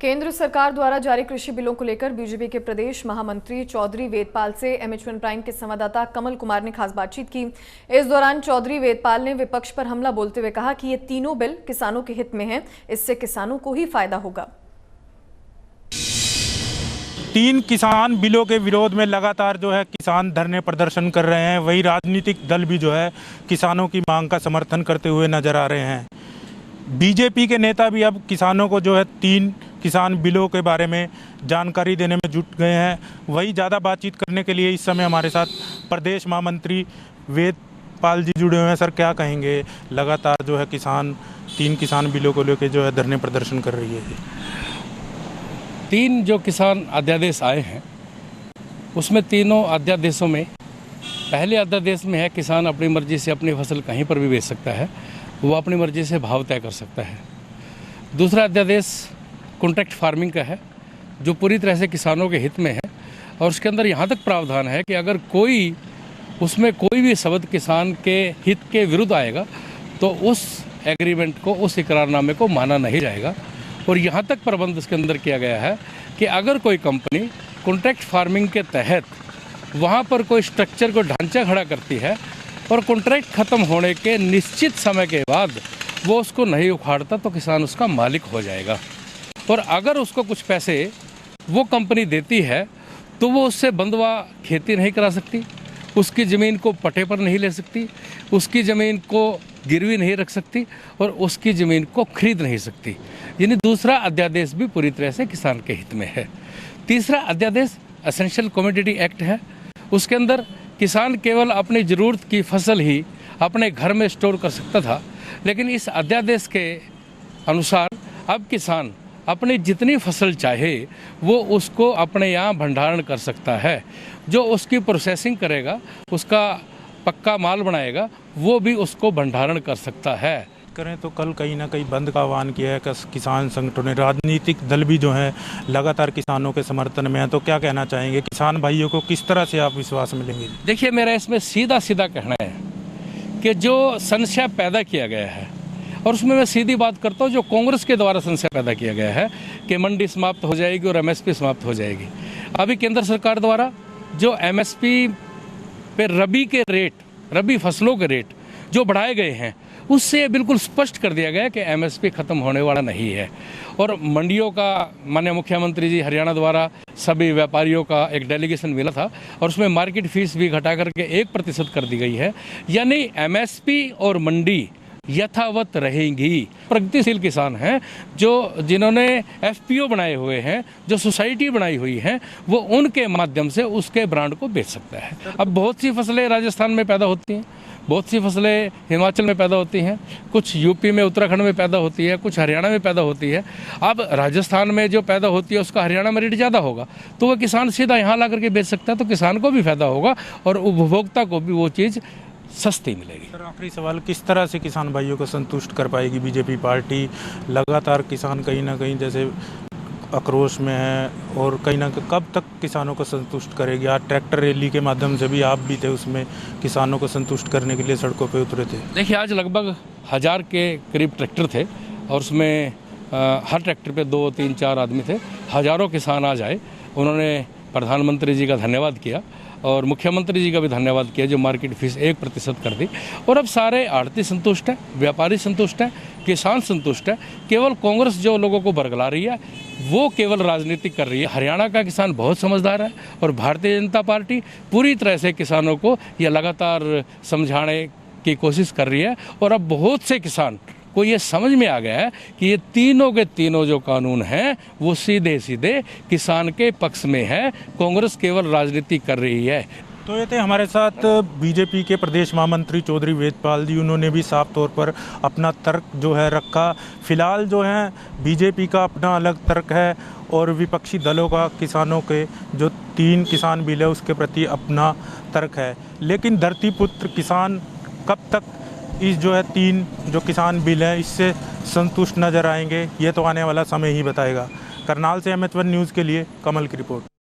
केंद्र सरकार द्वारा जारी कृषि बिलों को लेकर बीजेपी के प्रदेश महामंत्री चौधरी वेदपाल से MH1 प्राइम के संवाददाता कमल कुमार ने खास बातचीत की। इस दौरान चौधरी वेदपाल ने विपक्ष पर हमला बोलते हुए कहा कि ये तीनों बिल किसानों के हित में हैं, इससे किसानों को ही फायदा होगा। 3 किसान बिलों के विरोध में लगातार जो है किसान धरने प्रदर्शन कर रहे हैं। वही राजनीतिक दल भी जो है किसानों की मांग का समर्थन करते हुए नजर आ रहे हैं। बीजेपी के नेता भी अब किसानों को जो है 3 किसान बिलों के बारे में जानकारी देने में जुट गए हैं। वही ज़्यादा बातचीत करने के लिए इस समय हमारे साथ प्रदेश महामंत्री वेदपाल जी जुड़े हुए हैं। सर, क्या कहेंगे? लगातार जो है 3 किसान बिलों को लेकर जो है धरने प्रदर्शन कर रही है। 3 जो किसान अध्यादेश आए हैं उसमें तीनों अध्यादेशों में पहले अध्यादेश में है किसान अपनी मर्जी से अपनी फसल कहीं पर भी बेच सकता है, वो अपनी मर्जी से भाव तय कर सकता है। दूसरा अध्यादेश कॉन्ट्रैक्ट फार्मिंग का है जो पूरी तरह से किसानों के हित में है और उसके अंदर यहाँ तक प्रावधान है कि अगर उसमें कोई भी शब्द किसान के हित के विरुद्ध आएगा तो उस एग्रीमेंट को, उस इकरारनामे को माना नहीं जाएगा। और यहाँ तक प्रबंध इसके अंदर किया गया है कि अगर कोई कंपनी कॉन्ट्रैक्ट फार्मिंग के तहत वहाँ पर कोई स्ट्रक्चर को ढांचा खड़ा करती है और कॉन्ट्रैक्ट ख़त्म होने के निश्चित समय के बाद वो उसको नहीं उखाड़ता तो किसान उसका मालिक हो जाएगा। और अगर उसको कुछ पैसे वो कंपनी देती है तो वो उससे बंधवा खेती नहीं करा सकती, उसकी ज़मीन को पट्टे पर नहीं ले सकती, उसकी ज़मीन को गिरवी नहीं रख सकती और उसकी ज़मीन को खरीद नहीं सकती। यानी दूसरा अध्यादेश भी पूरी तरह से किसान के हित में है। तीसरा अध्यादेश एसेंशियल कमोडिटी एक्ट है। उसके अंदर किसान केवल अपनी ज़रूरत की फसल ही अपने घर में स्टोर कर सकता था, लेकिन इस अध्यादेश के अनुसार अब किसान अपनी जितनी फसल चाहे वो उसको अपने यहाँ भंडारण कर सकता है। जो उसकी प्रोसेसिंग करेगा, उसका पक्का माल बनाएगा, वो भी उसको भंडारण कर सकता है। करें तो कल कहीं ना कहीं बंद का आह्वान किया है किसान संगठनों ने। राजनीतिक दल भी जो है लगातार किसानों के समर्थन में है, तो क्या कहना चाहेंगे? किसान भाइयों को किस तरह से आप विश्वास मिलेंगे? देखिए, मेरा इसमें सीधा कहना है कि जो संशय पैदा किया गया है, और उसमें मैं सीधी बात करता हूँ, जो कांग्रेस के द्वारा संशय पैदा किया गया है कि मंडी समाप्त हो जाएगी और MSP समाप्त हो जाएगी। अभी केंद्र सरकार द्वारा जो MSP पे रबी फसलों के रेट जो बढ़ाए गए हैं उससे बिल्कुल स्पष्ट कर दिया गया कि MSP खत्म होने वाला नहीं है। और मंडियों का माननीय मुख्यमंत्री जी हरियाणा द्वारा सभी व्यापारियों का एक डेलीगेशन मिला था और उसमें मार्केट फीस भी घटा करके 1% कर दी गई है। यानी MSP और मंडी यथावत रहेंगी। प्रगतिशील किसान हैं जिन्होंने FPO बनाए हुए हैं, जो सोसाइटी बनाई हुई है, वो उनके माध्यम से उसके ब्रांड को बेच सकता है। अब बहुत सी फसलें राजस्थान में पैदा होती हैं, बहुत सी फसलें हिमाचल में पैदा होती हैं, कुछ यूपी में, उत्तराखंड में पैदा होती है, कुछ हरियाणा में पैदा होती है। अब राजस्थान में जो पैदा होती है उसका हरियाणा में रेट ज़्यादा होगा तो वह किसान सीधा यहाँ ला करके बेच सकता है, तो किसान को भी फायदा होगा और उपभोक्ता को भी वो चीज़ सस्ती मिलेगी। सर, आखिरी सवाल, किस तरह से किसान भाइयों को संतुष्ट कर पाएगी बीजेपी पार्टी? लगातार किसान कहीं ना कहीं जैसे आक्रोश में है और कहीं ना कहीं कब तक किसानों को संतुष्ट करेगी? आज ट्रैक्टर रैली के माध्यम से भी आप भी थे, उसमें किसानों को संतुष्ट करने के लिए सड़कों पे उतरे थे। देखिए, आज लगभग 1000 के करीब ट्रैक्टर थे और उसमें हर ट्रैक्टर पे 2, 3, 4 आदमी थे। हज़ारों किसान आज आए, उन्होंने प्रधानमंत्री जी का धन्यवाद किया और मुख्यमंत्री जी का भी धन्यवाद किया जो मार्केट फीस 1% कर दी। और अब सारे आढ़ती संतुष्ट हैं, व्यापारी संतुष्ट हैं, किसान संतुष्ट है। केवल कांग्रेस जो लोगों को बरगला रही है वो केवल राजनीति कर रही है। हरियाणा का किसान बहुत समझदार है और भारतीय जनता पार्टी पूरी तरह से किसानों को यह लगातार समझाने की कोशिश कर रही है। और अब बहुत से किसान को ये समझ में आ गया है कि ये तीनों के तीनों जो कानून हैं वो सीधे सीधे किसान के पक्ष में है। कांग्रेस केवल राजनीति कर रही है। तो ये थे हमारे साथ बीजेपी के प्रदेश महामंत्री चौधरी वेदपाल जी। उन्होंने भी साफ तौर पर अपना तर्क जो है रखा। फिलहाल जो है बीजेपी का अपना अलग तर्क है और विपक्षी दलों का किसानों के जो 3 किसान बिल है उसके प्रति अपना तर्क है। लेकिन धरती पुत्र किसान कब तक इस जो है 3 जो किसान बिल है इससे संतुष्ट नजर आएंगे, ये तो आने वाला समय ही बताएगा। करनाल से MH1 न्यूज़ के लिए कमल की रिपोर्ट।